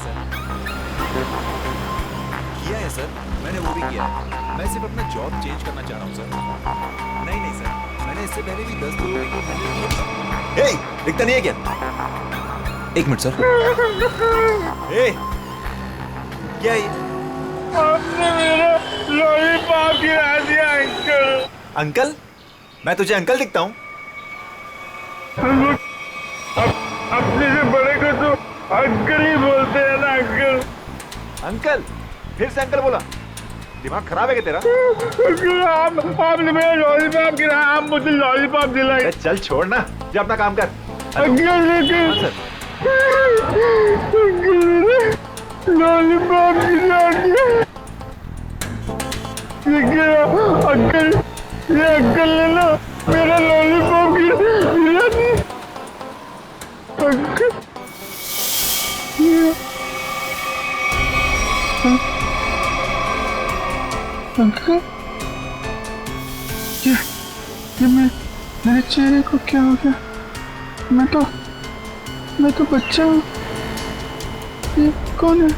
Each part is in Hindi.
सर, किया है सर, मैंने वो भी किया है। मैं सिर्फ अपना जॉब चेंज करना चाह रहा हूँ सर। नहीं नहीं सर, मैंने इससे पहले भी 10 लोगों को हैंडल किया। ए, दिखता नहीं है क्या? एक मिनट सर। ए, क्या ये? आपने मेरा लॉलीपॉप गिरा दिया अंकल। अंकल? मैं तुझे अंकल दिखता हूँ? अपने से बड़े को तो अंकल ही बोलते हैं ना अंकल। अंकल? फिर से अंकल बोला? दिमाग खराब है क्या तेरा? आपने मेरा लॉलीपॉप गिराया, आप मुझे लॉलीपॉप दिलाए। चल छोड़ ना, जा अपना काम कर। अंकल लेकिन सर, लॉलीपॉप गिरा दिया। अंकल, ये अंकल ने ना मेरा लॉलीपॉप गिरा दिया। अंकल अंकल, ये मेरे चेहरे को क्या हो गया? मैं तो बच्चा हूँ। ये कौन है?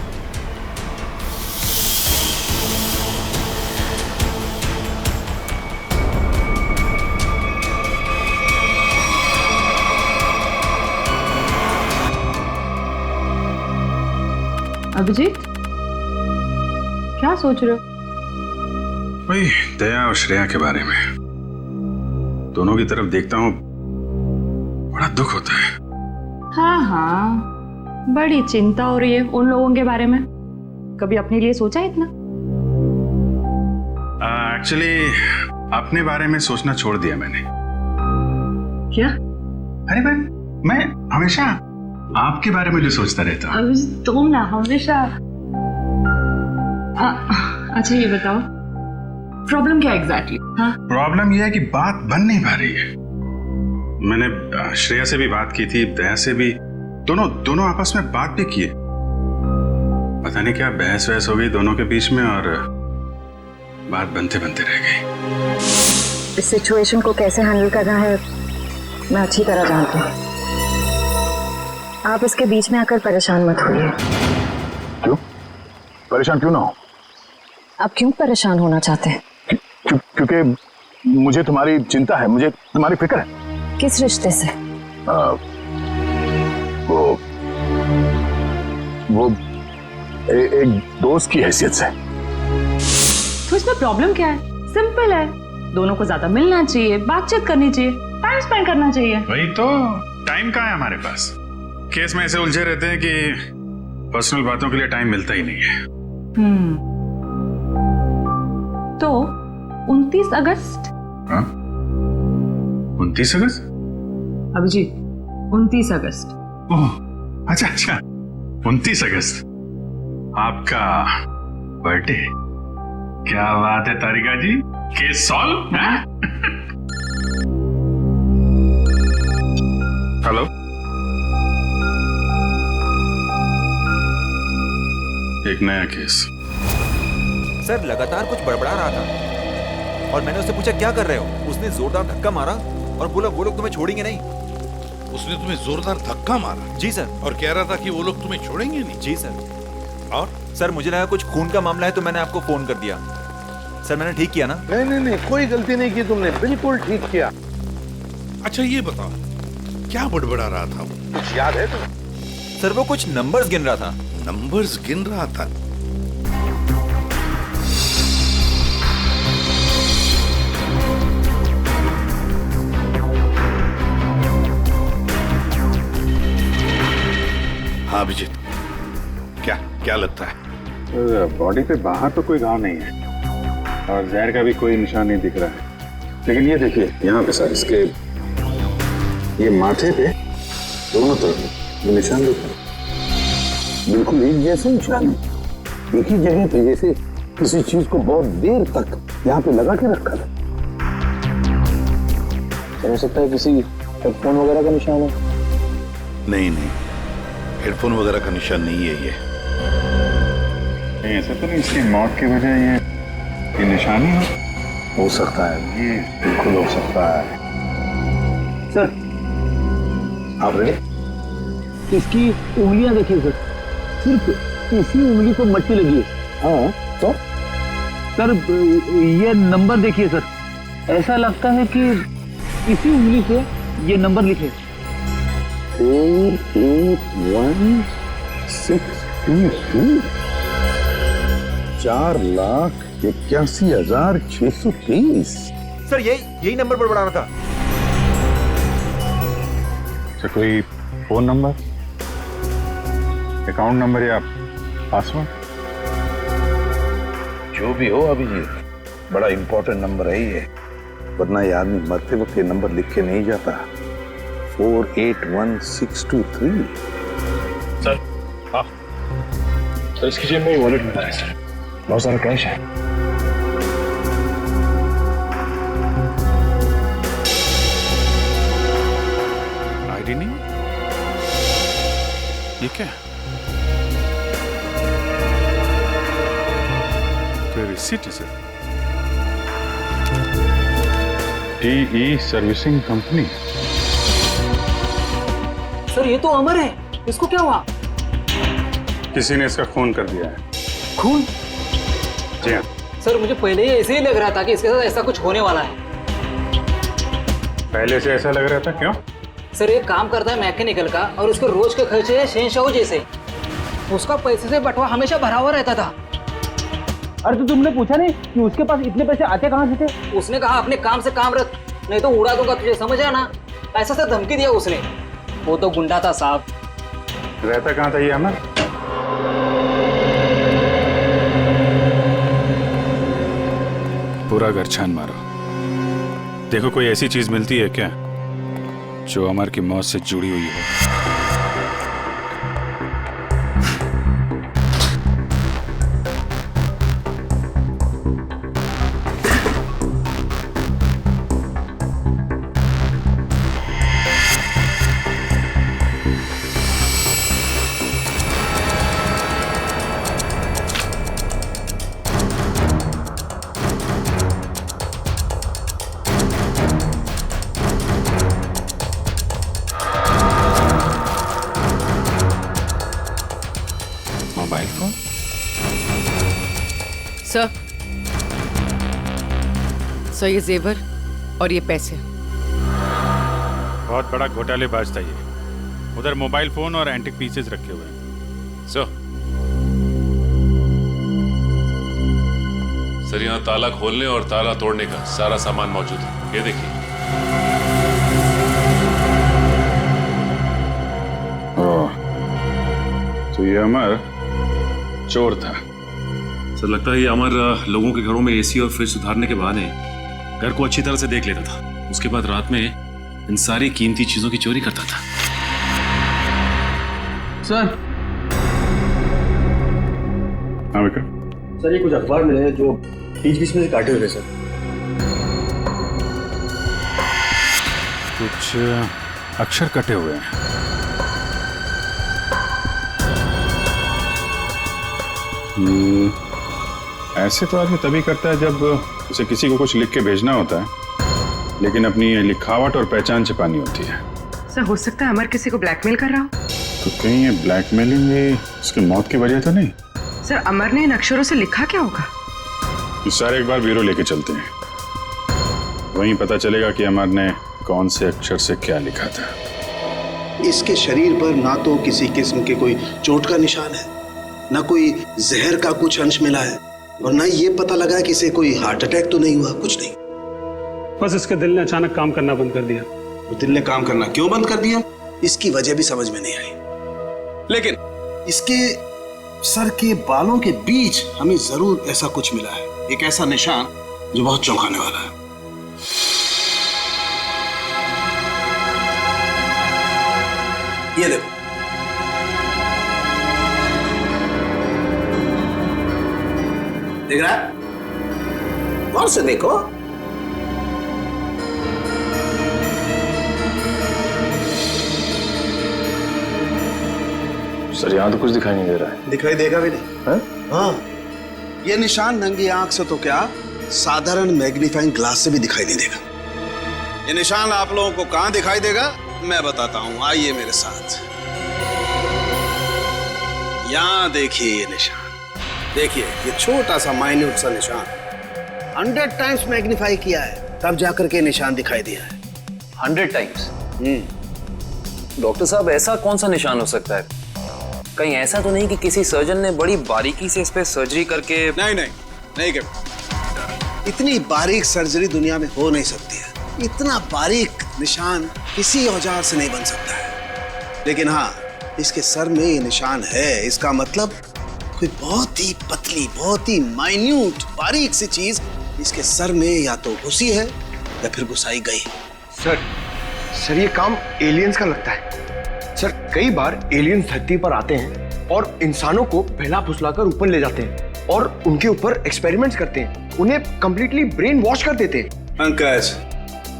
अभिजीत, क्या सोच रहे हो? वही दया और श्रेया के बारे में। दोनों की तरफ देखता हूँ, बड़ा दुख होता है। हाँ, बड़ी चिंता हो रही है उन लोगों के बारे में। कभी अपने लिए सोचा है इतना? एक्चुअली अपने बारे में सोचना छोड़ दिया मैंने। क्या? अरे मैं हमेशा आपके बारे में जो सोचता रहता हूँ। अभिजीत, तुम ना हमेशा। अच्छा ये बताओ, प्रॉब्लम क्या एग्जैक्टली? हाँ, प्रॉब्लम यह है कि बात बन नहीं पा रही है। मैंने श्रेया से भी बात की थी, दया से भी, दोनों आपस में बात भी किए। पता नहीं क्या बहस वहस हो गई दोनों के बीच में और बात बनते बनते रह गई। इस सिचुएशन को कैसे हैंडल करना है मैं अच्छी तरह जानती हूँ। आप इसके बीच में आकर परेशान मत होइए। क्यों? परेशान क्यों ना हो? आप क्यों परेशान होना चाहते हैं? क्योंकि मुझे तुम्हारी चिंता है, मुझे तुम्हारी फिक्र है। किस रिश्ते से? वो एक दोस्त की हैसियत से। तो इसमें प्रॉब्लम क्या है? सिंपल है, दोनों को ज्यादा मिलना चाहिए, बातचीत करनी चाहिए, टाइम स्पेंड करना चाहिए। वही तो, टाइम कहाँ है हमारे पास? केस में ऐसे उलझे रहते हैं कि पर्सनल बातों के लिए टाइम मिलता ही नहीं है। तो 29 अगस्त? हाँ? 29 अगस्त? अभिजीत, 29 अगस्त। ओह, अच्छा 29 अगस्त आपका बर्थडे। क्या बात है तारिका जी, केस सॉल्व। हेलो, एक नया केस। सर लगातार कुछ बड़बड़ा रहा था और मैंने उससे पूछा क्या कर रहे हो? उसने जोरदार धक्का मारा और बोला वो लोग तुम्हें छोड़ेंगे नहीं। उसने तुम्हें जोरदार धक्का मारा? जी सर। और कह रहा था कि वो लोग तुम्हें छोड़ेंगे नहीं? जी सर। और सर मुझे लगा कुछ खून का मामला है तो मैंने आपको फोन कर दिया। सर मैंने ठीक किया ना? नहीं, कोई गलती नहीं की तुमने, बिल्कुल ठीक किया। अच्छा ये बताओ, क्या बड़बड़ा रहा था वो? कुछ याद है तुम्हें? सर वो कुछ नंबर्स गिन रहा था। नंबर्स गिन रहा था? हाँ अभिजीत, क्या लगता है? बॉडी पे बाहर तो कोई घाव नहीं है और जहर का भी कोई निशान नहीं दिख रहा है, लेकिन ये देखिए यहाँ पे सर, इसके ये माथे पे दोनों तरफ ये निशान दिख रहे हैं। बिल्कुल एक जैसे निशान है, एक ही जगह पे, जैसे किसी चीज को बहुत देर तक यहाँ पे लगा के रखा था। हो सकता है किसी हेडफोन वगैरह का निशान हो। नहीं, हेडफोन वगैरह का निशान नहीं है ये। नहीं, ऐसा तो नहीं इसकी मौत की वजह ये निशानी हो सकता है, ये बिल्कुल हो सकता है। सर आप रेडी? इसकी उंगलियां देखिए सर, सिर्फ इसी उंगली को मट्टी लगी है। हाँ तो सर ये नंबर देखिए सर, ऐसा लगता है कि इसी उंगली से ये नंबर लिखे। 48162 4,81,623। सर यही नंबर पर बढ़ाना था। अच्छा, कोई फोन नंबर, अकाउंट नंबर या पासवर्ड? जो भी हो अभिजीत, बड़ा इंपॉर्टेंट नंबर है ये, वरना ये आदमी मरते वक्त ये नंबर लिख के नहीं जाता। 481,623। सर हाँ सर, इसकी जेब में वॉलेट मिला है सर, बहुत सारा कैश है। आईडी नहीं, ये क्या? कोई रिसीट है sir? TE servicing company. Sir ये तो अमर है, इसको क्या हुआ? किसी ने इसका खून कर दिया है। खून? जी हाँ। सर मुझे पहले ही ऐसे ही लग रहा था कि इसके साथ ऐसा कुछ होने वाला है। पहले से ऐसा लग रहा था, क्यों? सर ये काम करता है मैकेनिकल का और उसके रोज के खर्चे है शहंशाह जैसे। उसका पैसे से बंटवा हमेशा भरा हुआ रहता था। अरे तो तुमने पूछा नहीं कि उसके पास इतने पैसे आते कहाँ से थे? उसने कहा अपने काम से काम रख, नहीं तो उड़ा दूंगा तुझे, समझ आना। ऐसा से धमकी दिया उसने। वो तो गुंडा था साहब। रहता कहाँ था ये अमर? पूरा घर छान मारो, देखो कोई ऐसी चीज मिलती है क्या जो अमर की मौत से जुड़ी हुई हो। Mobile phone? सर ये जेवर और ये पैसे। बहुत बड़ा घोटालेबाज था ये। उधर मोबाइल फोन और एंटिक पीसेस रखे हुए हैं। सर यहाँ ताला खोलने और ताला तोड़ने का सारा सामान मौजूद है, ये देखिए। तो ये अमर चोर था। सर लगता है ये अमर लोगों के घरों में एसी और फ्रिज सुधारने के बहाने घर को अच्छी तरह से देख लेता था। उसके बाद रात में इन सारी कीमती चीजों की चोरी करता था। सर हाँ विक्रम। सर ये कुछ अखबार मिले हैं जो बीच बीच में से काटे हुए सर। कुछ अक्षर कटे हुए हैं। ऐसे तो आदमी तभी करता है जब उसे किसी को कुछ लिख के भेजना होता है, लेकिन अपनी लिखावट और पहचान छिपानी होती है। सर हो सकता है अमर किसी को ब्लैकमेल कर रहा हो। तो कहीं ये ब्लैकमेलिंग ये उसकी मौत की वजह तो नहीं? सर अमर ने इन अक्षरों से लिखा क्या होगा? इस सारे एक बार ब्यूरो लेके चलते हैं, वहीं पता चलेगा कि अमर ने कौन से अक्षर से क्या लिखा था। इसके शरीर पर ना तो किसी किस्म के कोई चोट का निशान है, ना कोई जहर का कुछ अंश मिला है, और ना ये पता लगा कि इसे कोई हार्ट अटैक तो नहीं हुआ, कुछ नहीं। बस इसके दिल ने अचानक काम करना बंद कर दिया। दिल ने काम करना क्यों बंद कर दिया, इसकी वजह भी समझ में नहीं आई। लेकिन इसके सर के बालों के बीच हमें जरूर ऐसा कुछ मिला है, एक ऐसा निशान जो बहुत चौंकाने वाला है। ये देखो, देख रहा है? गौर से देखो। सर यहाँ तो कुछ दिखाई नहीं दे रहा है। दिखाई देगा भी नहीं। हाँ, ये निशान नंगी आंख से तो क्या, साधारण मैग्नीफाइंग ग्लास से भी दिखाई नहीं देगा। ये निशान आप लोगों को कहां दिखाई देगा मैं बताता हूं, आइए मेरे साथ। यहाँ देखिए ये निशान, देखिए ये छोटा सा माइन्यूट सा निशान 100 टाइम्स मैग्नीफाई किया है, तब जाकर के निशान दिखाई दिया है। 100 टाइम्स? डॉक्टर साहब, ऐसा कौन सा निशान हो सकता है? कहीं ऐसा तो नहीं कि किसी सर्जन ने बड़ी बारीकी से इस पे सर्जरी करके? नहीं कर, इतनी बारीक सर्जरी दुनिया में हो नहीं सकती है। इतना बारीक निशान किसी औजार से नहीं बन सकता है। लेकिन हाँ, इसके सर में ये निशान है, इसका मतलब कोई बहुत ही पतली, बहुत ही माइन्यूट, बारीक सी चीज इसके सर में या तो घुसी है या फिर घुसाई गई। सर ये काम एलियंस का लगता है। सर कई बार एलियंस धरती पर आते हैं और इंसानों को फैला फुसलाकर ऊपर ले जाते हैं और उनके ऊपर एक्सपेरिमेंट्स करते हैं, उन्हें कंप्लीटली ब्रेन वॉश कर देते हैं। पंकज,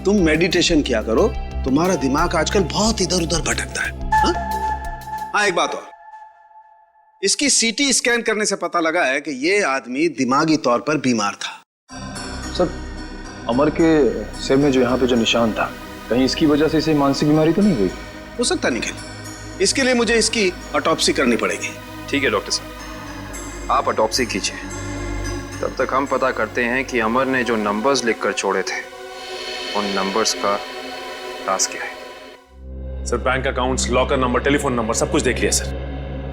तुम मेडिटेशन किया करो, तुम्हारा दिमाग आजकल बहुत इधर उधर भटकता है। हाँ, एक बात और, इसकी सीटी स्कैन करने से पता लगा है कि ये आदमी दिमागी तौर पर बीमार था। सर, अमर के सिर में जो यहाँ पे जो निशान था, कहीं इसकी वजह से इसे मानसिक बीमारी तो नहीं हुई? हो सकता निखिल, इसके लिए मुझे इसकी ऑटोप्सी करनी पड़ेगी। ठीक है डॉक्टर साहब, आप ऑटोप्सी कीजिए। तब तक हम पता करते हैं कि अमर ने जो नंबर्स लिखकर छोड़े थे, उन नंबर्स का राज क्या है। Sir, bank accounts, locker number, telephone number सब कुछ देख लिया सर,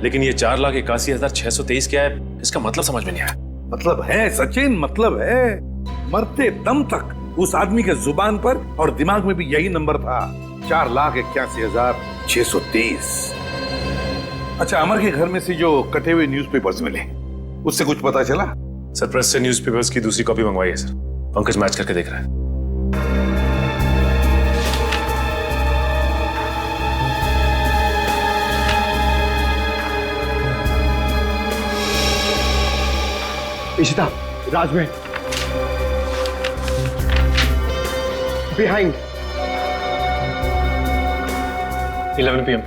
लेकिन ये 4,81,623 क्या है, इसका मतलब समझ में नहीं आया। मतलब है सचिन, मतलब है। मरते दम तक उस आदमी के जुबान पर और दिमाग में भी यही नंबर था, 4,81,623। अच्छा, अमर के घर में से जो कटे हुए न्यूज़पेपर्स मिले, उससे कुछ पता चला? सर, प्रेस से न्यूज़पेपर्स की दूसरी कॉपी मंगवाई है सर, पंकज मैच करके देख रहा है। इशिता, राज में behind 11 PM।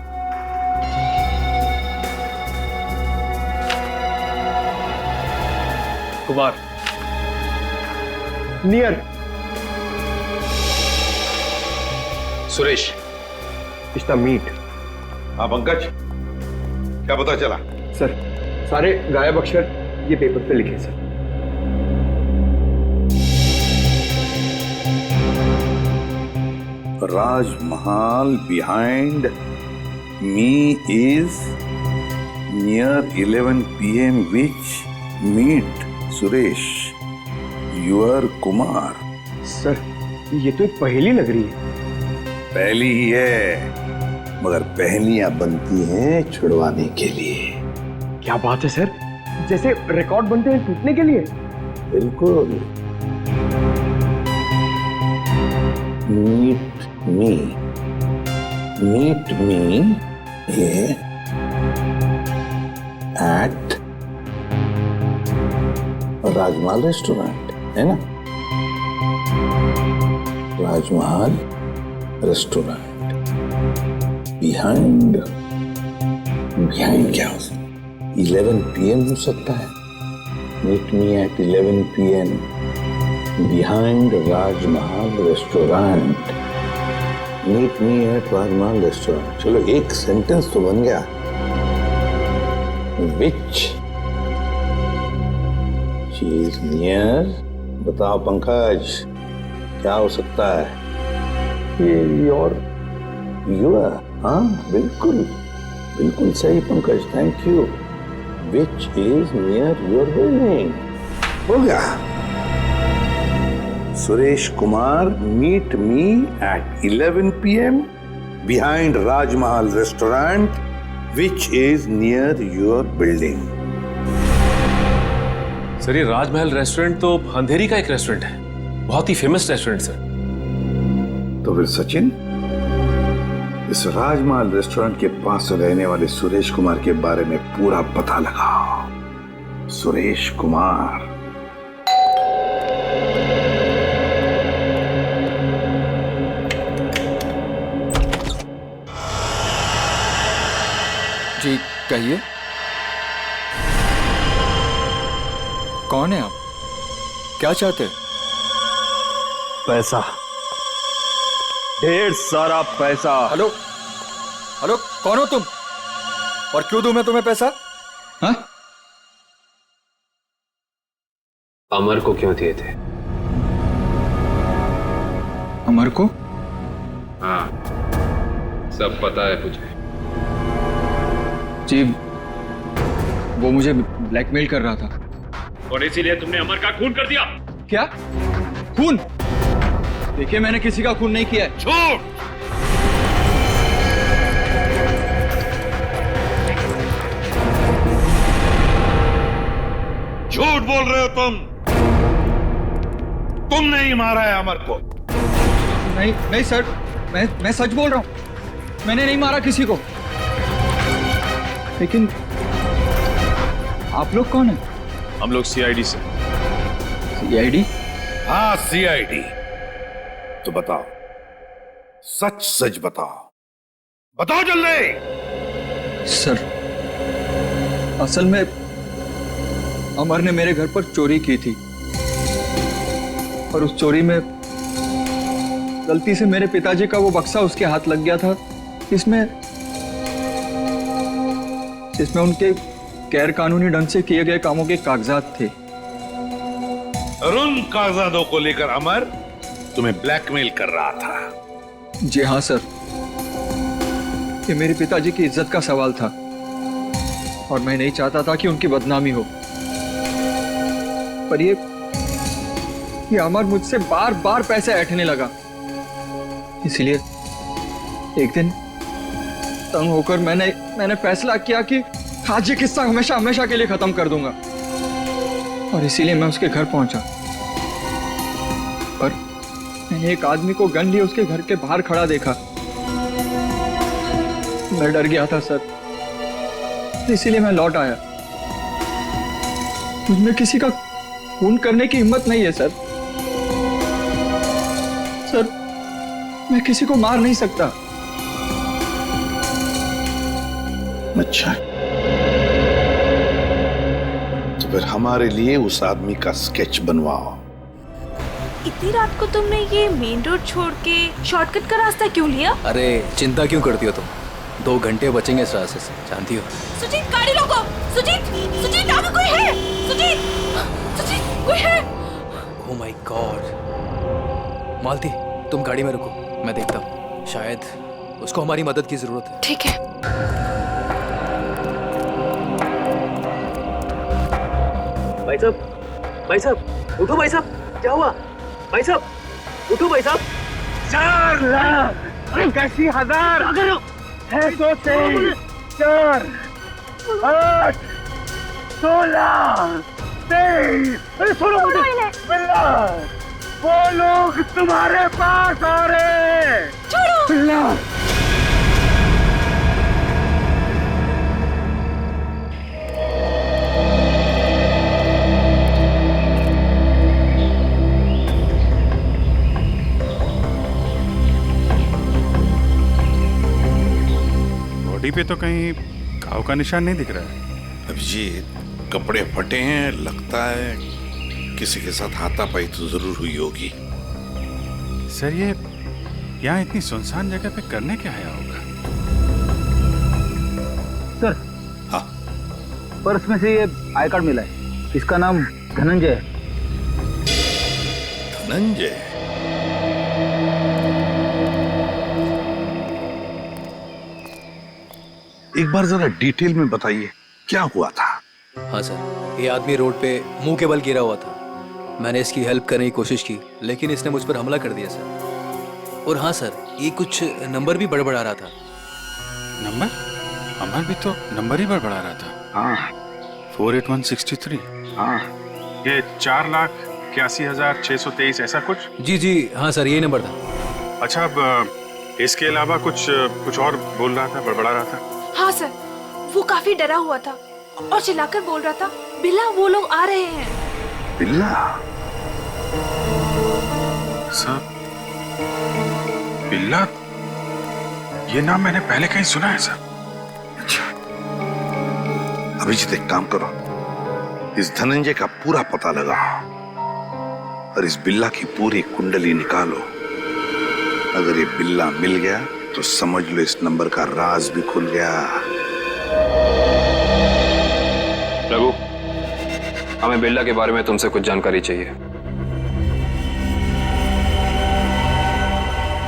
Kumar near Suresh Ishta meet. हाँ पंकज, क्या पता चला? सर, सारे गायब अक्षर ये पेपर पे लिखे sir. Rajmahal behind me is near 11 PM which meet Suresh, your Kumar। Sir, ये तो एक पहेली लग रही है। पहली ही है, मगर पहेलियां बनती हैं छुड़वाने के लिए। क्या बात है सर, जैसे रिकॉर्ड बनते हैं टूटने के लिए। बिल्कुल। meet me at Rajmahal restaurant, है ना? राजमहल रेस्टोरेंट बिहाइंड क्या हो सकता है? 11 PM हो सकता है। Meet me at 11 PM behind Rajmahal restaurant. Meet me at Rajmahal restaurant. चलो, एक सेंटेंस तो बन गया। विच चीज नियर, बताओ पंकज, क्या हो सकता है? योर हाँ, बिल्कुल बिल्कुल सही Pankaj, thank you. Which is near your building. हो गया। Suresh Kumar, meet me at 11 PM behind Rajmahal restaurant which is near your building। Sir, ये राजमहल रेस्टोरेंट तो अंधेरी का एक रेस्टोरेंट है, बहुत ही फेमस रेस्टोरेंट सर। तो फिर सचिन, इस राजमहल रेस्टोरेंट के पास रहने वाले सुरेश कुमार के बारे में पूरा पता लगाओ। सुरेश कुमार। जी कहिए, कौन है आप? क्या चाहते हैं? पैसा, ढेर सारा पैसा। हेलो हेलो, कौन हो तुम और क्यों दूं मैं तुम्हें पैसा? हाँ? अमर को क्यों दिए थे? अमर को? हाँ, सब पता है मुझे। जी, वो मुझे ब्लैकमेल कर रहा था और इसीलिए तुमने अमर का खून कर दिया। क्या? खून? देखिए, मैंने किसी का खून नहीं किया है। झूठ! झूठ बोल रहे हो तुम। तुमने ही मारा है अमर को। नहीं नहीं सर, मैं सच बोल रहा हूं। मैंने नहीं मारा किसी को। लेकिन आप लोग कौन हैं? हम लोग सीआईडी से। सीआईडी? हाँ, सीआईडी। तो बताओ, सच सच बताओ, बताओ जल्दी। सर, असल में अमर ने मेरे घर पर चोरी की थी और उस चोरी में गलती से मेरे पिताजी का वो बक्सा उसके हाथ लग गया था, जिसमें उनके गैर कानूनी ढंग से किए गए कामों के कागजात थे। और उन कागजातों को लेकर अमर तुम्हें ब्लैकमेल कर रहा था। जी हाँ सर, ये मेरे पिताजी की इज्जत का सवाल था और मैं नहीं चाहता था कि उनकी बदनामी हो। पर ये अमर मुझसे बार बार पैसे ऐंठने लगा। इसलिए एक दिन तंग होकर मैंने फैसला किया कि आज ये किस्सा हमेशा हमेशा के लिए खत्म कर दूंगा, और इसीलिए मैं उसके घर पहुंचा। पर मैंने एक आदमी को गन लिए उसके घर के बाहर खड़ा देखा। मैं डर गया था सर, इसीलिए मैं लौट आया। मुझमें किसी का खून करने की हिम्मत नहीं है सर। सर, मैं किसी को मार नहीं सकता। अच्छा, तो फिर हमारे लिए उस आदमी का स्केच बनवाओ। इतनी रात को तुमने ये मेन रोड छोड़ के शॉर्टकट का रास्ता क्यों लिया? अरे चिंता क्यों करती हो तुम? 2 घंटे बचेंगे इस रास्ते से, जानती हो। सुजीत, गाड़ी रोको। सुजीत, आगे कोई है? सुजीत, कोई है? Oh my God. मालती, तुम गाड़ी में रुको, मैं देखता हूँ। शायद उसको हमारी मदद की जरूरत है। ठीक है। भाई साहब, उठो भाई साहब, क्या हुआ? भाई साहब, उठो भाई साहब। 4 लाख 81,000 है, 223 4 8 16 23। अरे सुनो मुझे, बिल्ला, वो लोग तुम्हारे पास आ रहे। छोड़ो बिल्ला। पे तो कहीं घाव का निशान नहीं दिख रहा है। अभिजीत, कपड़े फटे हैं, लगता है किसी के साथ हाथापाई तो जरूर हुई होगी। सर, ये यहाँ इतनी सुनसान जगह पे करने क्या आया होगा? सर, हाँ, पर्स में से ये आई कार्ड मिला है। इसका नाम धनंजय है। धनंजय? एक बार जरा डिटेल में बताइए, क्या हुआ था? हाँ सर, ये आदमी रोड पे मुंह के बल गिरा हुआ था। मैंने इसकी हेल्प करने की कोशिश की, लेकिन इसने मुझ पर हमला कर दिया सर। और हाँ सर, ये कुछ नंबर भी बड़बड़ा रहा था। नंबर? अमर भी तो नंबर ही बड़बड़ा रहा था। हाँ, 48163। हाँ, ये 4,81,623 ऐसा कुछ? जी हाँ सर, यही नंबर था। अच्छा, अब इसके अलावा कुछ और बोल रहा था, बड़बड़ा रहा था? हाँ सर, वो काफी डरा हुआ था और चिल्लाकर बोल रहा था, बिल्ला, वो लोग आ रहे हैं। बिल्ला? सर, बिल्ला, ये नाम मैंने पहले कहीं सुना है सर। अच्छा, अभिजीत एक काम करो, इस धनंजय का पूरा पता लगाओ और इस बिल्ला की पूरी कुंडली निकालो। अगर ये बिल्ला मिल गया तो समझ लो इस नंबर का राज भी खुल गया। हमें बिल्ला के बारे में तुमसे कुछ जानकारी चाहिए।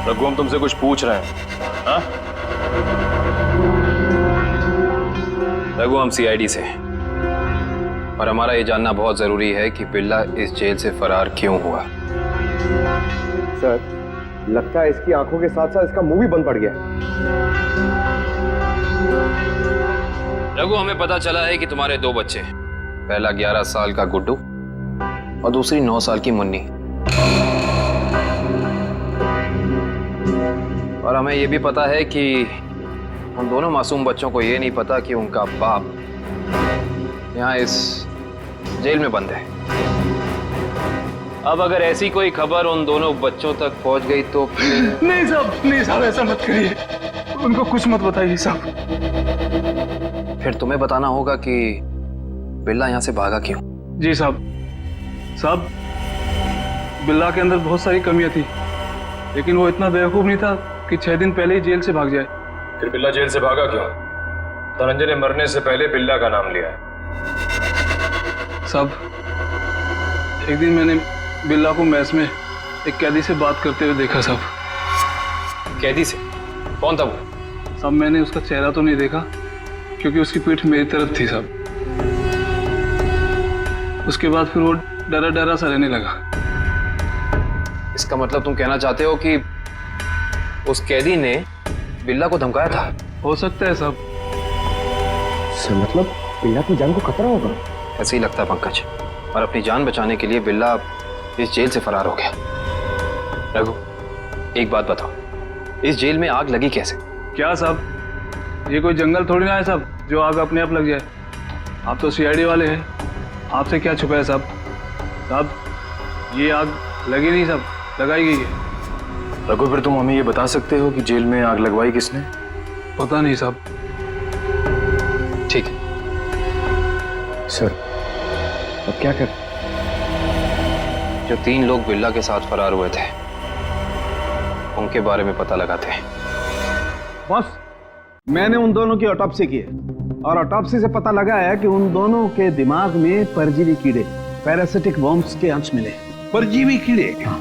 रघु, हम तुमसे कुछ पूछ रहे हैं। हाँ? रघु, हम सीआईडी से हैं और हमारा ये जानना बहुत जरूरी है कि बिल्ला इस जेल से फरार क्यों हुआ। सर, लगता है इसकी आंखों के साथ साथ इसका मुंह भी बंद पड़ गया। रघु, हमें पता चला है कि तुम्हारे 2 बच्चे हैं, पहला 11 साल का गुड्डू और दूसरी 9 साल की मुन्नी। और हमें यह भी पता है कि उन दोनों मासूम बच्चों को यह नहीं पता कि उनका बाप यहाँ इस जेल में बंद है। अब अगर ऐसी कोई खबर उन दोनों बच्चों तक पहुंच गई तो फिर... नहीं साहब, ऐसा मत करिए, उनको कुछ मत बताइए साहब। फिर तुम्हें बताना होगा कि बिल्ला यहाँ से भागा क्यों। जी साहब, बिल्ला के अंदर बहुत सारी कमियां थी, लेकिन वो इतना बेवकूफ नहीं था कि 6 दिन पहले ही जेल से भाग जाए। फिर बिल्ला जेल से भागा क्यों? धनंजय ने मरने से पहले बिल्ला का नाम लिया है। साहब, एक दिन मैंने बिल्ला को मैस में एक कैदी से बात करते हुए देखा साहब। कैदी से? कौन था वो? साहब, मैंने उसका चेहरा तो नहीं देखा क्योंकि उसकी पीठ मेरी तरफ थी साहब। उसके बाद फिर वो डरा डरा सा रहने लगा। इसका मतलब तुम कहना चाहते हो कि उस कैदी ने बिल्ला को धमकाया था? हो सकता है साहब। सर, मतलब बिल्ला की जान को खतरा होगा? ऐसे ही लगता है पंकज, और अपनी जान बचाने के लिए बिल्ला इस जेल से फरार हो गया। रघु, एक बात बताओ, इस जेल में आग लगी कैसे? क्या साहब, ये कोई जंगल थोड़ी ना है साहब जो आग अपने आप लग जाए। आप तो सीआईडी वाले हैं, आपसे क्या छुपा है साहब, ये आग लगी नहीं साहब, लगाई गई है। रघु, फिर तुम हमें ये बता सकते हो कि जेल में आग लगवाई किसने? पता नहीं साहब। ठीक है सर, अब क्या कर? जो 3 लोग बिल्ला के साथ फरार हुए थे उनके बारे में पता लगाते हैं। बॉस, मैंने उन दोनों की ऑटोप्सी की है और ऑटोप्सी से पता लगा है कि उन दोनों के दिमाग में परजीवी कीड़े, पैरासिटिक वर्म्स के अंश मिले। परजीवी कीड़े? हाँ,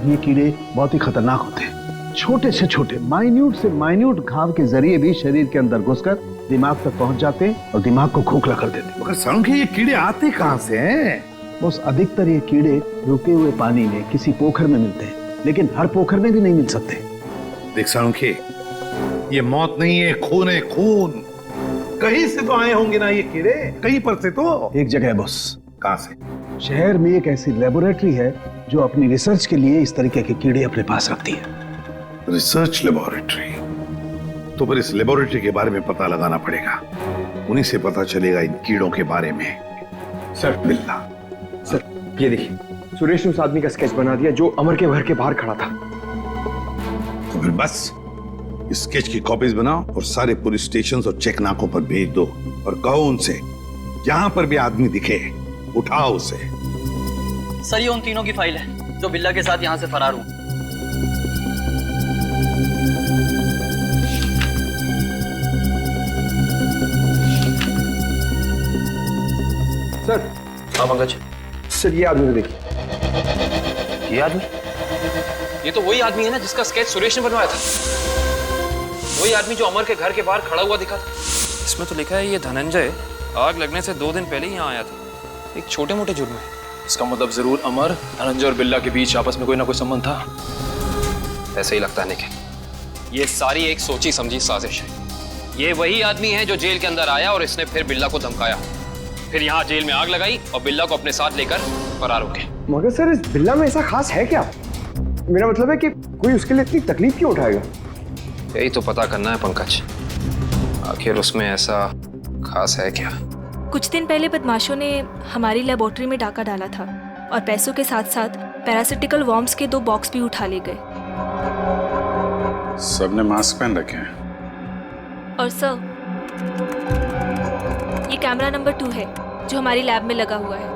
ये कीड़े बहुत ही खतरनाक होते हैं। छोटे से छोटे, माइन्यूट से माइन्यूट घाव के जरिए भी शरीर के अंदर घुसकर दिमाग तक पहुंच जाते हैं और दिमाग को खोखला कर देते हैं। मगर सालुंखे, ये कीड़े आते कहां से हैं? बस अधिकतर ये कीड़े रुके हुए पानी में किसी पोखर में मिलते हैं, लेकिन हर पोखर में भी नहीं मिल सकते। देख सालुंखे, ये मौत नहीं है, खून है, खून। कहीं से तो आए होंगे ना ये कीड़े, कहीं पर से तो। एक जगह है बॉस। कहां से? शहर में एक ऐसी लेबोरेटरी है जो अपनी रिसर्च के लिए इस तरीके के कीड़े अपने पास रखती है। Research laboratory? तो फिर इस लेबोरेटरी के बारे में पता लगाना पड़ेगा, उन्हीं से पता चलेगा इन कीड़ों के बारे में। सर, बिल्ला। सर, ये देखिए, सुरेश ने उस आदमी का स्केच बना दिया जो अमर के घर के बाहर खड़ा था। तो फिर बस स्केच की कॉपीज बनाओ और सारे पुलिस स्टेशन और चेक नाकों पर भेज दो और कहो उनसे जहां पर भी आदमी दिखे उठाओ उसे। सर, ये उन तीनों की फाइल है जो बिल्ला के साथ यहाँ से फरार हुए। सर। हाँ पंकज। सर, ये आदमी को देखिए। ये आदमी? ये तो वही आदमी है ना जिसका स्केच सुरेश ने बनवाया था। वही आदमी जो अमर के घर के बाहर खड़ा हुआ दिखा था। इसमें तो लिखा है ये धनंजय आग लगने से 2 दिन पहले ही यहाँ आया था, एक छोटे मोटे जुर्म में। इसका मतलब जरूर अमर, धनंजय और बिल्ला के बीच आपस में कोई ना कोई संबंध था। ऐसे ही लगता है निखिल, ये सारी एक सोची समझी साजिश है। ये वही आदमी है जो जेल के अंदर आया और इसने फिर बिल्ला को धमकाया, फिर यहाँ जेल में आग लगाई और बिल्ला को अपने साथ लेकर फरार हो गए। मगर सर, इस बिल्ला में ऐसा खास है क्या? मेरा मतलब है कि कोई उसके लिए इतनी तकलीफ क्यों उठाएगा? यही तो पता करना है पंकज, आखिर उसमें ऐसा खास है क्या? कुछ दिन पहले बदमाशों ने हमारी लेबोरेटरी में डाका डाला था और पैसों के साथ साथ पैरासिटिकल वर्म्स के 2 बॉक्स भी उठा ले गए। सबने मास्क पहन रखे हैं। और सर, ये कैमरा नंबर 2 है जो हमारी लैब में लगा हुआ है।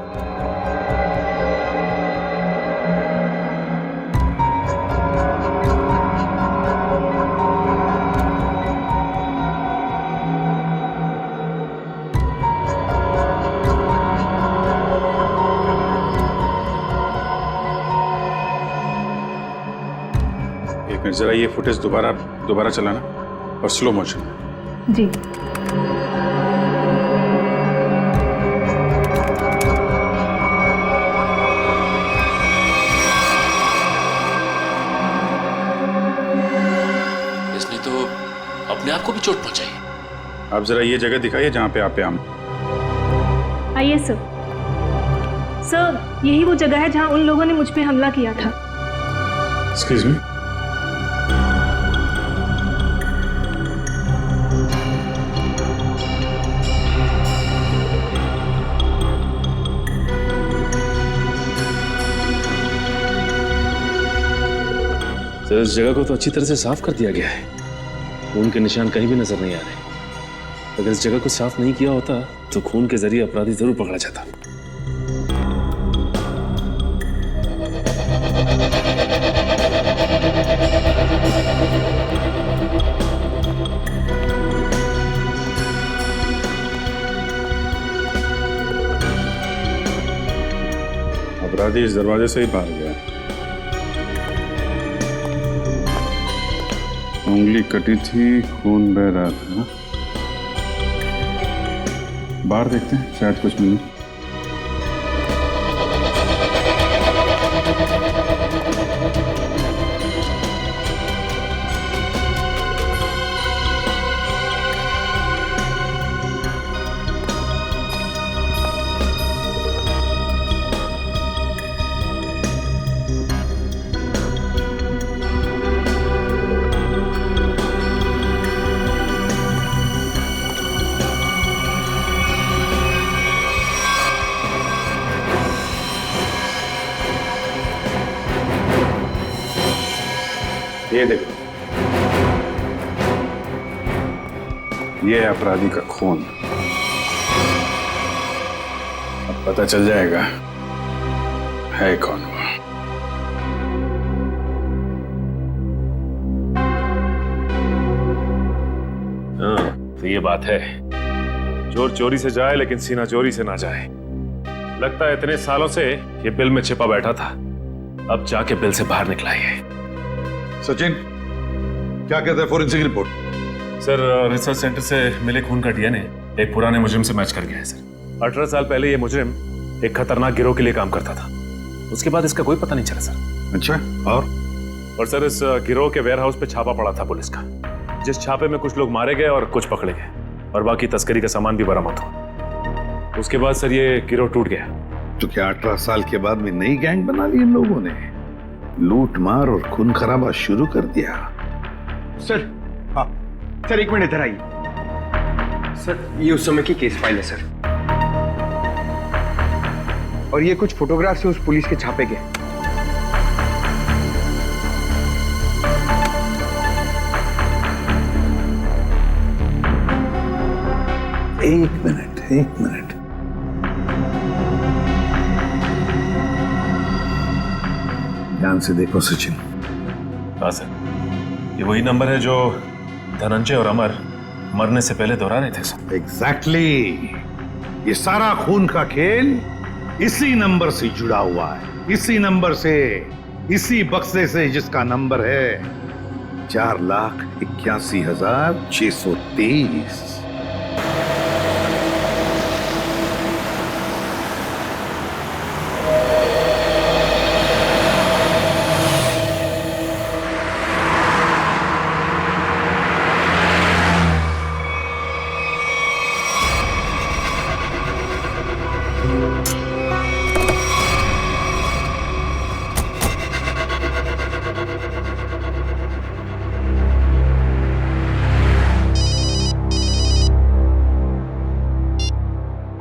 एक मिनट, जरा ये फुटेज दोबारा चलाना और स्लो मोशन। जी। इसने तो अपने आप को भी चोट पहुंचाई। आप जरा ये जगह दिखाइए जहाँ पे आप आम। आइए सर। सर, यही वो जगह है जहां उन लोगों ने मुझ पे हमला किया था। Excuse me. सर, इस जगह को तो अच्छी तरह से साफ कर दिया गया है, खून के निशान कहीं भी नजर नहीं आ रहे। अगर इस जगह को साफ नहीं किया होता तो खून के जरिए अपराधी जरूर पकड़ा जाता। अपराधी इस दरवाजे से ही बाहर गया। उंगली कटी थी, खून बह रहा था। बाहर देखते हैं, शायद कुछ मिले। ये देखो, ये है अपराधी का खून। अब पता चल जाएगा है कौन वो। हाँ, तो ये बात है, चोर चोरी से जाए लेकिन सीना चोरी से ना जाए। लगता है इतने सालों से ये बिल में छिपा बैठा था, अब जाके बिल से बाहर निकला है। सचिन, क्या कहता है forensic report? Sir, research centre से मिले खून का डीएनए एक पुराने मुजरिम से मैच कर गया है सर। 18 साल पहले ये मुजरिम एक खतरनाक गिरोह के लिए काम करता था, उसके बाद इसका कोई पता नहीं चला सर। अच्छा, और सर, इस गिरोह के वेयरहाउस पे छापा पड़ा था पुलिस का, जिस छापे में कुछ लोग मारे गए और कुछ पकड़े गए और बाकी तस्करी का सामान भी बरामद हुआ। उसके बाद सर ये गिरोह टूट गया। तो क्या 18 साल के बाद में नई गैंग बना ली इन लोगों ने? लूट मार और खून खराबा शुरू कर दिया। सर, हाँ सर, एक मिनट इधर आइए। सर, ये उस समय की केस फाइल है सर, और ये कुछ फोटोग्राफ से उस पुलिस के छापे के। एक मिनट। ध्यान से देखो सचिन। हाँ सर, ये वही नंबर है जो धनंजय और अमर मरने से पहले दोहरा रहे थे सर। एग्जैक्टली। ये सारा खून का खेल इसी नंबर से जुड़ा हुआ है, इसी नंबर से, इसी बक्से से जिसका नंबर है 4,81,623।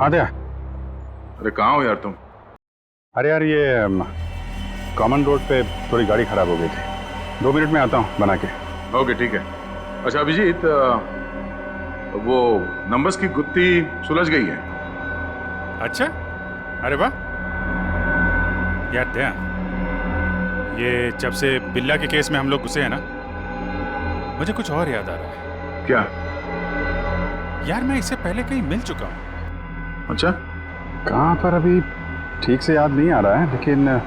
आद्या, अरे कहाँ हो यार तुम? अरे यार, ये कॉमन रोड पे थोड़ी गाड़ी खराब हो गई थी, 2 मिनट में आता हूँ बना के। ओके, ठीक है। अच्छा अभिजीत, वो नंबर्स की गुत्थी सुलझ गई है। अच्छा, अरे वाह यार दया, ये जब से बिल्ला के केस में हम लोग घुसे हैं ना, मुझे कुछ और याद आ रहा है। क्या? यार मैं इससे पहले कहीं मिल चुका हूँ। अच्छा, कहाँ पर अभी ठीक से याद नहीं आ रहा है, लेकिन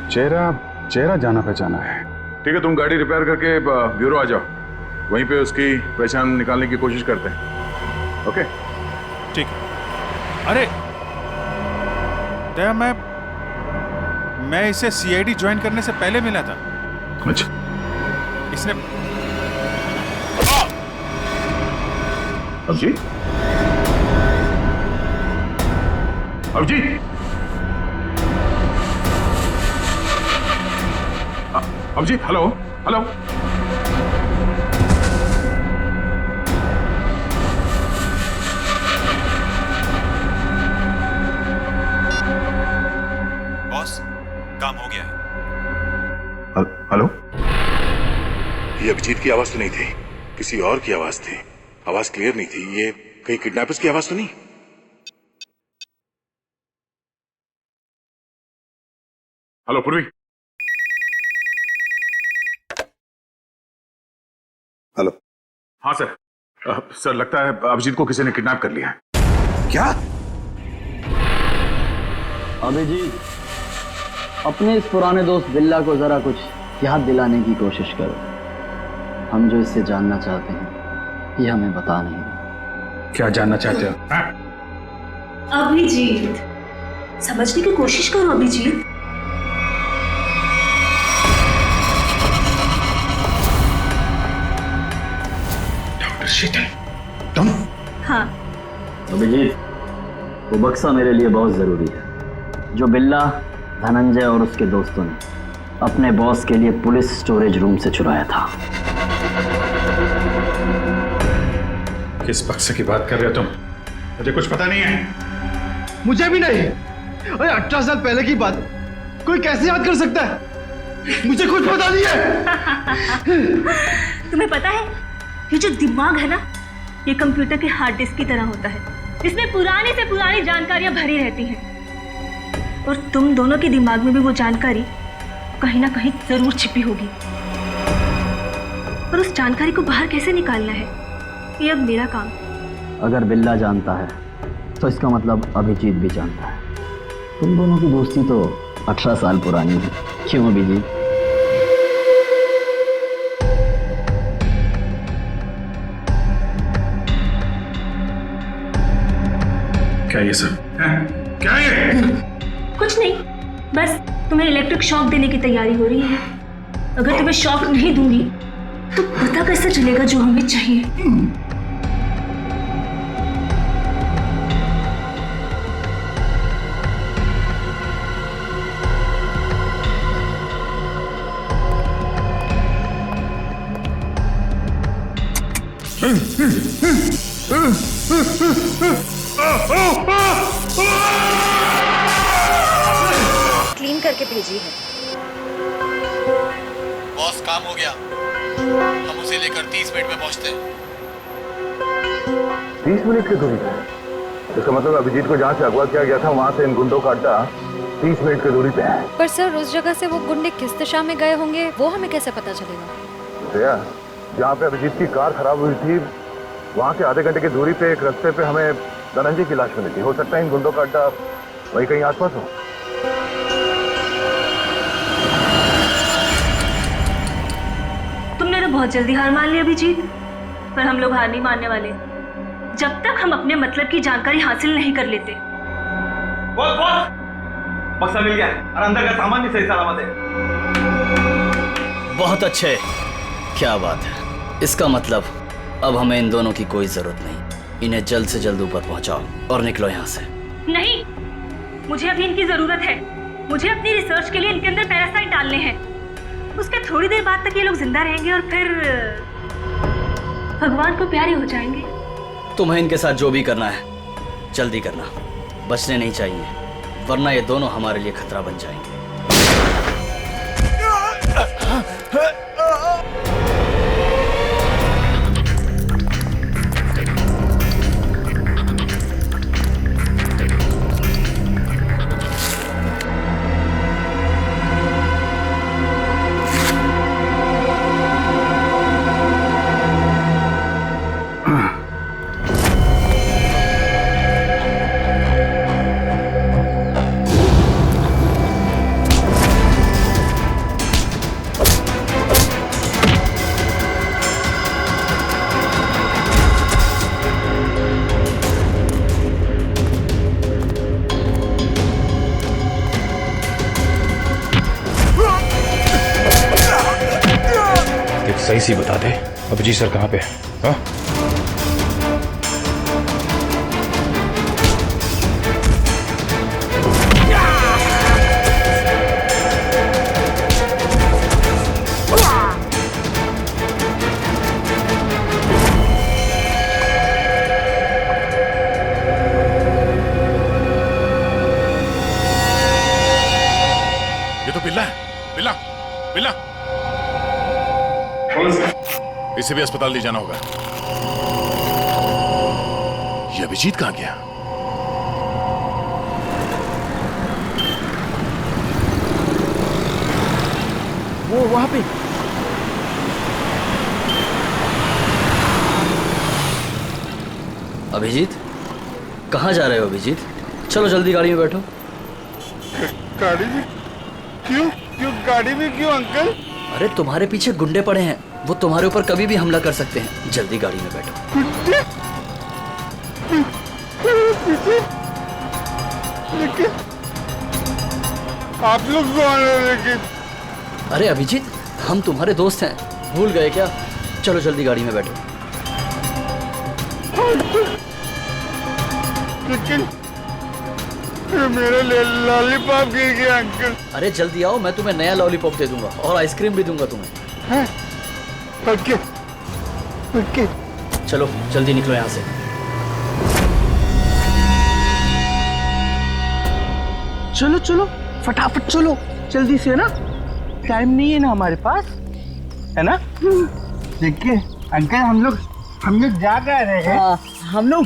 चेहरा जाना पहचाना है। ठीक है, तुम गाड़ी रिपेयर करके ब्यूरो आ जाओ, वहीं पे उसकी पहचान निकालने की कोशिश करते हैं। ओके ठीक है। अरे दया, मैं इसे सीआईडी ज्वाइन करने से पहले मिला था। अच्छा, इसने Abhijit, Abhijit, Abhijit, hello hello. Boss, काम हो गया है। हेलो, ये अभिजीत की आवाज तो नहीं थी, किसी और की आवाज थी। आवाज क्लियर नहीं थी। ये कहीं किडनैपर्स की आवाज तो नहीं? हेलो पूर्वी। हेलो। हाँ सर। सर, लगता है अभिजीत को किसी ने किडनैप कर लिया है। क्या? अभिजीत, अपने इस पुराने दोस्त बिल्ला को जरा कुछ याद दिलाने की कोशिश करो। हम जो इससे जानना चाहते हैं ये हमें बता नहीं रहा। क्या जानना चाहते हो? अभिजीत, समझने की कोशिश करो अभिजीत। डॉक्टर शीतल, तुम? हाँ। अभिजीत, वो बक्सा मेरे लिए बहुत जरूरी है जो बिल्ला, धनंजय और उसके दोस्तों ने अपने बॉस के लिए पुलिस स्टोरेज रूम से चुराया था। किस बक्से की बात कर रहे हो तुम? मुझे कुछ पता नहीं है। मुझे भी नहीं। अरे 18 साल पहले की बात कोई कैसे याद कर सकता है? मुझे कुछ पता नहीं है। तुम्हें पता है, ये जो दिमाग है ना, ये कंप्यूटर के हार्ड डिस्क की तरह होता है, जिसमें पुरानी से पुरानी जानकारियां भरी रहती हैं। और तुम दोनों के दिमाग में भी वो जानकारी कहीं ना कहीं जरूर छिपी होगी। और उस जानकारी को बाहर कैसे निकालना है, ये अब मेरा काम। अगर बिल्ला जानता है तो इसका मतलब अभिजीत भी जानता है। तुम दोनों की दोस्ती तो 18 साल पुरानी है, क्यों अभिजीत? क्या ये सब? क्या ये? कुछ नहीं, बस तुम्हें इलेक्ट्रिक शॉक देने की तैयारी हो रही है। अगर तुम्हें शॉक नहीं दूंगी तो पता कैसे चलेगा जो हमें चाहिए? क्लीन करके भेजी है। बॉस, काम हो गया। हम उसे लेकर 30 मिनट में पहुंचते हैं। 30 मिनट की दूरी पे? इसका मतलब अभिजीत को जहाँ से अगवा किया गया था वहाँ से इन गुंडों का अड्डा 30 मिनट की दूरी पे है। पर सर, उस जगह से वो गुंडे किस दिशा में गए होंगे वो हमें कैसे पता चलेगा? भैया, जहाँ पे अभिजीत की कार खराब हुई थी वहाँ से आधे घंटे की दूरी पे एक रास्ते पे हमें धनंजय की लाश मिली थी। हो सकता है इन गुंडों का अड्डा वही कहीं आसपास हो। तुमने तो बहुत जल्दी हार मान ली अभिजीत, पर हम लोग हार नहीं मानने वाले जब तक हम अपने मतलब की जानकारी हासिल नहीं कर लेते। बॉस, बॉस, बक्सा मिल गया और अंदर का सामान भी सही सलामत है। बहुत अच्छे, क्या बात है। इसका मतलब अब हमें इन दोनों की कोई जरूरत नहीं। इन्हें जल्द से जल्द ऊपर पहुंचाओ और निकलो यहाँ से। नहीं, मुझे अभी इनकी जरूरत है। मुझे अपनी रिसर्च के लिए इनके अंदर पैरासाइट डालने हैं। उसके थोड़ी देर बाद तक ये लोग जिंदा रहेंगे और फिर भगवान को प्यारे हो जाएंगे। तुम्हें इनके साथ जो भी करना है जल्दी करना, बचने नहीं चाहिए, वरना ये दोनों हमारे लिए खतरा बन जाएंगे। सी बता दे अभिजीत सर कहाँ पे है? हाँ? ये तो बिल्ला है। बिल्ला बिल्ला, इसे भी अस्पताल ले जाना होगा। ये अभिजीत कहाँ गया? वो वहां पे। अभिजीत, कहाँ जा रहे हो अभिजीत? चलो जल्दी गाड़ी में बैठो। गाड़ी में क्यों? क्यों गाड़ी में क्यों अंकल? अरे तुम्हारे पीछे गुंडे पड़े हैं, वो तुम्हारे ऊपर कभी भी हमला कर सकते हैं। जल्दी गाड़ी में बैठो। लेकिन आप लोग कौन हो? लेकिन अरे अभिजीत, हम तुम्हारे दोस्त हैं, भूल गए क्या? चलो जल्दी गाड़ी में बैठो। लेकिन मेरा लॉलीपॉप गिर गया अंकल। अरे जल्दी आओ, मैं तुम्हें नया लॉलीपॉप दे दूंगा और आइसक्रीम भी दूंगा तुम्हें। हैं? Okay okay. चलो जल्दी निकलो यहाँ से। चलो चलो फटाफट चलो, जल्दी से ना, टाइम नहीं है ना हमारे पास, है ना? देखिए अंकल, हम लोग जा रहे हैं। हम लोग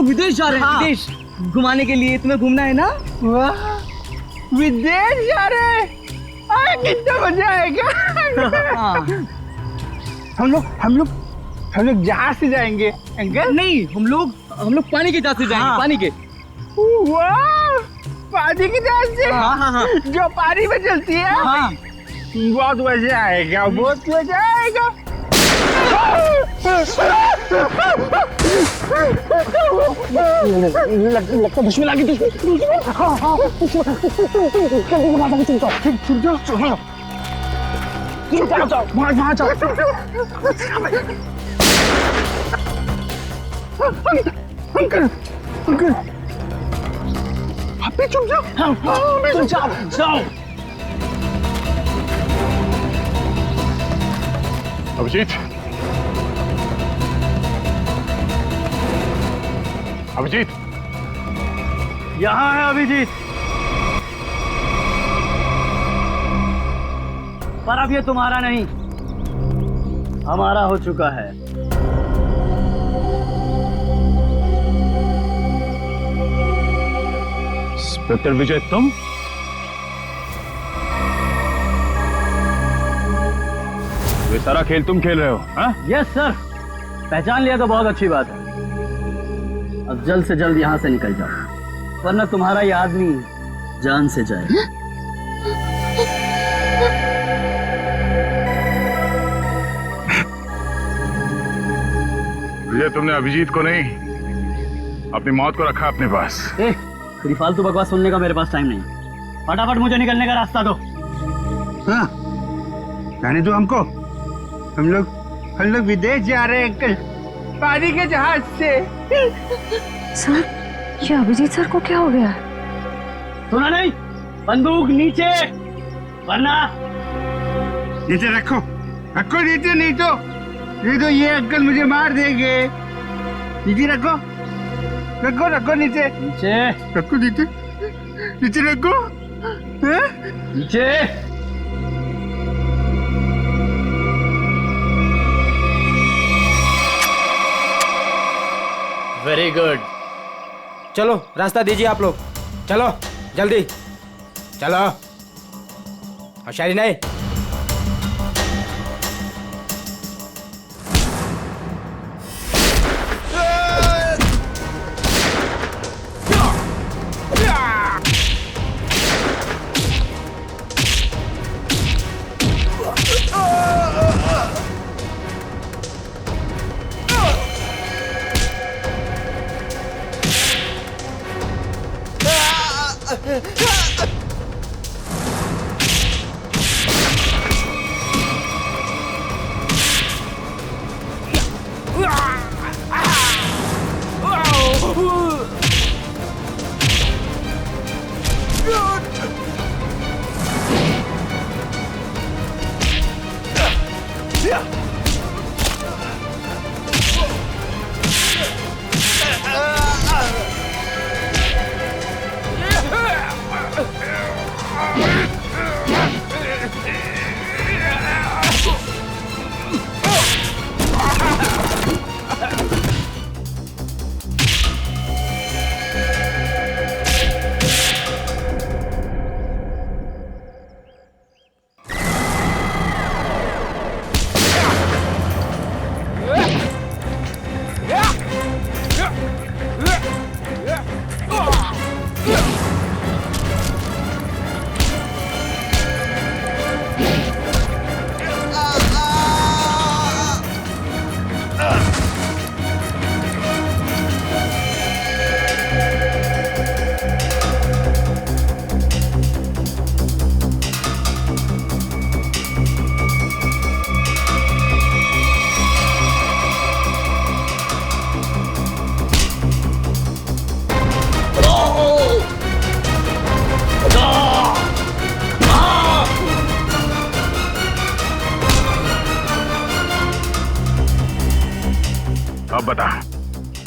विदेश जा रहे हैं। विदेश घुमाने के लिए, तुम्हें घूमना है ना? वाह, विदेश जा रहे हैं, कितना मजा आएगा। हम लोग जहाज से जाएंगे अंकल। नहीं, हम लोग पानी के जहाज से जाएंगे। पानी के। वाह, पानी की जहाज से? हाँ। जो पानी में चलती है। हाँ। बहुत मजा आएगा, बहुत मजा आएगा। लगता दुश्मन आ गई। वहाँ जाओ। अंकल आप भी चुप जाओ। अभिजीत, अभिजीत, यहाँ है अभिजीत। पर अब ये तुम्हारा नहीं, हमारा हो चुका है। इंस्पेक्टर विजय, तुम? ये सारा खेल तुम खेल रहे हो? हाँ? यस सर, पहचान लिया तो बहुत अच्छी बात है। अब जल्द से जल्द यहाँ से निकल जाओ, वरना तुम्हारा ये आदमी जान से जाए। विजय, तुमने अभिजीत को नहीं, अपनी मौत को रखा अपने पास। थोड़ी फालतू बकवास सुनने का मेरे पास टाइम नहीं। फटाफट मुझे निकलने का रास्ता दो। हाँ, जाने दो हमको। हम लोग विदेश जा रहे हैं अंकल, पानी के जहाज से। सर, ये अभिजीत सर को क्या हो गया? सुना नहीं? बंदूक नीचे, वरना नीचे रखो नीचे, नहीं तो ये अंकल मुझे मार देंगे। नीचे रखो नीचे रखो, नीचे रखो। नीचे। Very good. चलो रास्ता दीजिए आप लोग, चलो जल्दी चलो। होशियारी नहीं।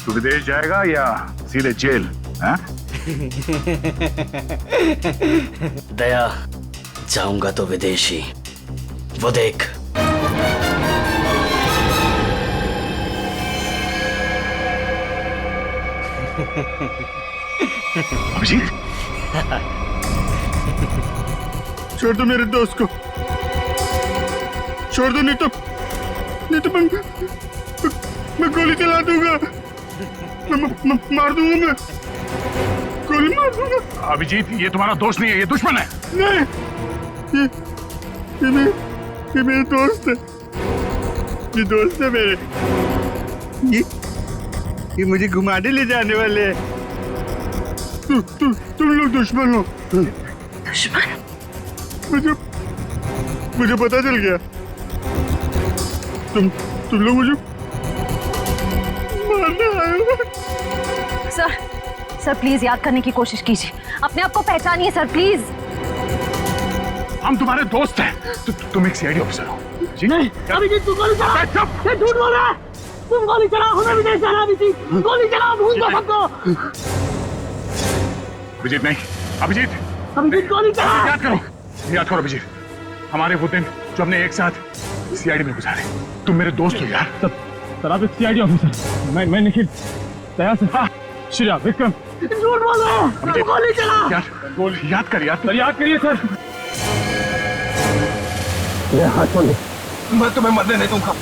तू विदेश जाएगा या सीधे जेल? हाँ? दया, जाऊंगा तो विदेश ही। वो देख। अभिजीत, छोड़ दो मेरे दोस्त को, छोड़ दो, नहीं तो मैं गोली चला दूंगा, मार दूंगा, मैं गोली मार दूंगा। अभिजीत, ये तुम्हारा दोस्त नहीं है, ये दुश्मन है। नहीं, ये मेरे दोस्त है, ये दोस्त है मेरे। ये मुझे घुमाने ले जाने वाले हैं। तुम लोग दुश्मन हो। दुश्मन? मुझे पता चल गया। तुम लोग मुझे मारने आए हो। सर प्लीज याद करने की कोशिश कीजिए, अपने आप को पहचानिए सर, प्लीज। हम तुम्हारे दोस्त हैं। तुम एक सीआईडी ऑफिसर हो। नहीं, अभिजीत तू गोली चला। ये झूठ बोल रहा है। तुम गोली चलाओ, हमें विदेश जाना। अभिजीत गोली चलाओ, भूल दो सबको। अभिजीत नहीं, अभिजीत गोली चला। याद करो अभिजीत, हमारे वो दिन जो हमने एक साथ सीआईडी में गुजारे। तुम मेरे दोस्त हो यार। सर आप एक सीआईडी ऑफिसर, मैं निखिल, दया से श्रेया, विक्रम। झूठ बोल रहा है। गोली चला यार, गोली याद कर यार। सर याद करिए सर। ये हाथ छोड़ दे, मैं तुम्हें मरने नहीं दूंगा।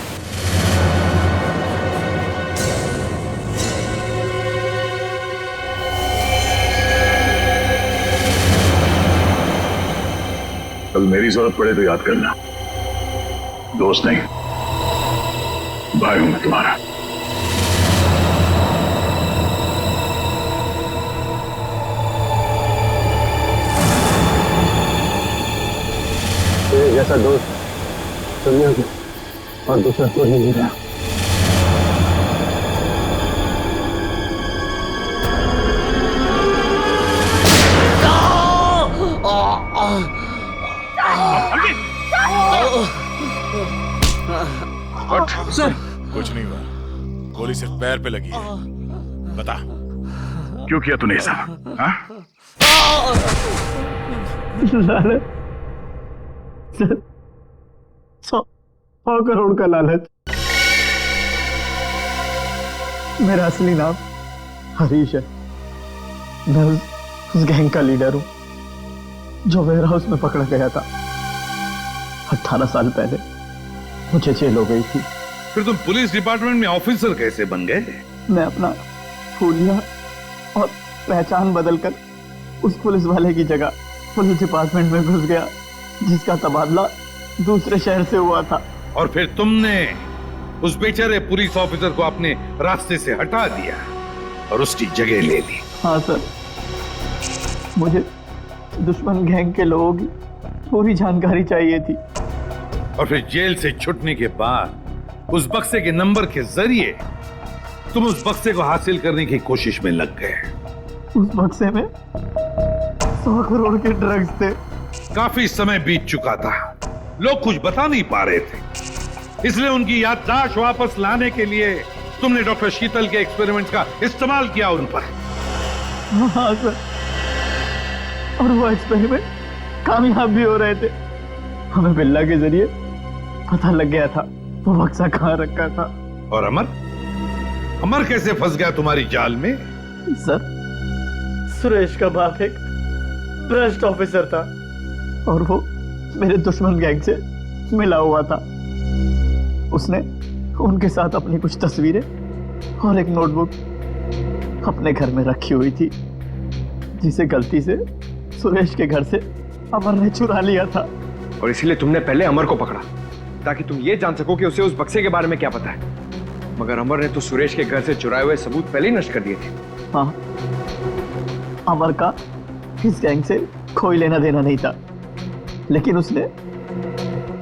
कल मेरी जरूरत पड़े तो याद करना। दोस्त नहीं, भाई हूं मैं तुम्हारा। जैसा दोस्त दुनिया में और दूसरा कोई नहीं रहा। सर कुछ नहीं हुआ, गोली सिर्फ पैर पे लगी है। बता क्यों किया तूने ऐसा? हाँ? लालच सर, 100 करोड़ का लालच। मेरा असली नाम हरीश है। मैं उस गैंग का लीडर हूं जो वेयर हाउस में पकड़ा गया था 18 साल पहले। मुझे जेल हो गई थी। फिर तुम पुलिस डिपार्टमेंट में ऑफिसर कैसे बन गए? मैं अपना हुलिया और पहचान बदलकर उस पुलिस वाले की जगह पुलिस डिपार्टमेंट में घुस गया जिसका तबादला दूसरे शहर से हुआ था। और फिर तुमने उस बेचारे पुलिस ऑफिसर को अपने रास्ते से हटा दिया और उसकी जगह ले ली। हाँ सर, मुझे दुश्मन गैंग के लोगों की पूरी जानकारी चाहिए थी। और फिर जेल से छूटने के बाद उस बक्से के नंबर के जरिए तुम उस बक्से को हासिल करने की कोशिश में लग गए। उस बक्से में 100 करोड़ के ड्रग्स थे। काफी समय बीत चुका था, लोग कुछ बता नहीं पा रहे थे, इसलिए उनकी याददाश्त वापस लाने के लिए तुमने डॉक्टर शीतल के एक्सपेरिमेंट का इस्तेमाल किया उन पर। हाँ सर, और वो एक्सपेरिमेंट कामयाब भी हो रहे थे। हमें बिल्ला के जरिए पता लग गया था वो बक्सा कहाँ रखा था। और अमर कैसे फंस गया तुम्हारी जाल में? सर, सुरेश का बाप एक भ्रष्ट ऑफिसर था और वो मेरे दुश्मन गैंग से मिला हुआ था। उसने उनके साथ अपनी कुछ तस्वीरें और एक नोटबुक अपने घर में रखी हुई थी जिसे गलती से सुरेश के घर से अमर ने चुरा लिया था। और इसीलिए तुमने पहले अमर को पकड़ा ताकि तुम ये जान सको कि उसे उस बक्से के बारे में क्या पता है। मगर अमर ने तो सुरेश के घर से चुराए हुए सबूत पहले ही नष्ट कर दिए थे। हाँ, अमर का इस गैंग से कोई लेना देना नहीं था, लेकिन उसने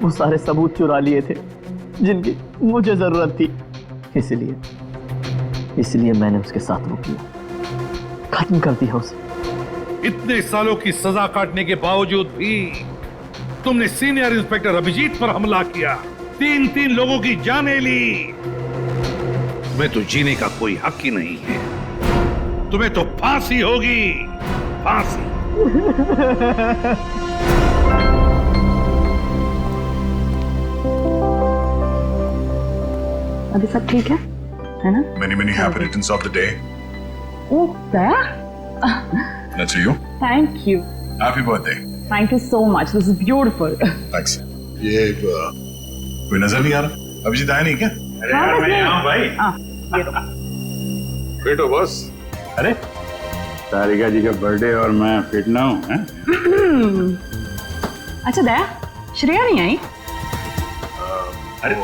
वो सारे सबूत चुरा लिए थे जिनकी मुझे जरूरत थी। इसलिए मैंने उसके साथ वो किया, खत्म कर दिया उसे। इतने सालों की सजा काटने के बावजूद भी तुमने सीनियर इंस्पेक्टर अभिजीत पर हमला किया, 3 लोगों की जानें ली। तुम्हें तो जीने का कोई हक ही नहीं है। तुम्हें तो फांसी होगी, फांसी। अभी सब ठीक है ना? Many happy returns of the day. Oh, Daya? That's for you. Thank you. Happy birthday. Thank you so much. This is beautiful. Thanks. ये कोई नजर नहीं आ रहा? अभिजीत आया नहीं क्या? अरे यार मैं यहाँ हूँ भाई। ये लो। फिट हो बॉस? अरे तारिका जी का बर्थडे और मैं फिट ना हूँ? अच्छा दया, श्रेया नहीं आई? अरे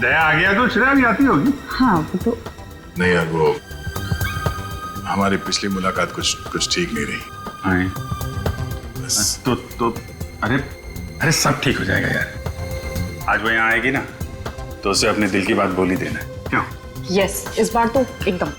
दया आ गया तो श्रेया भी आती होगी। हाँ वो तो नहीं यार, वो हमारी पिछली मुलाकात कुछ ठीक नहीं रही। तो अरे सब ठीक हो जाएगा यार। आज वो यहाँ आएगी ना तो उसे अपने दिल की बात बोल ही देना। क्यों? यस, इस बार तो एकदम।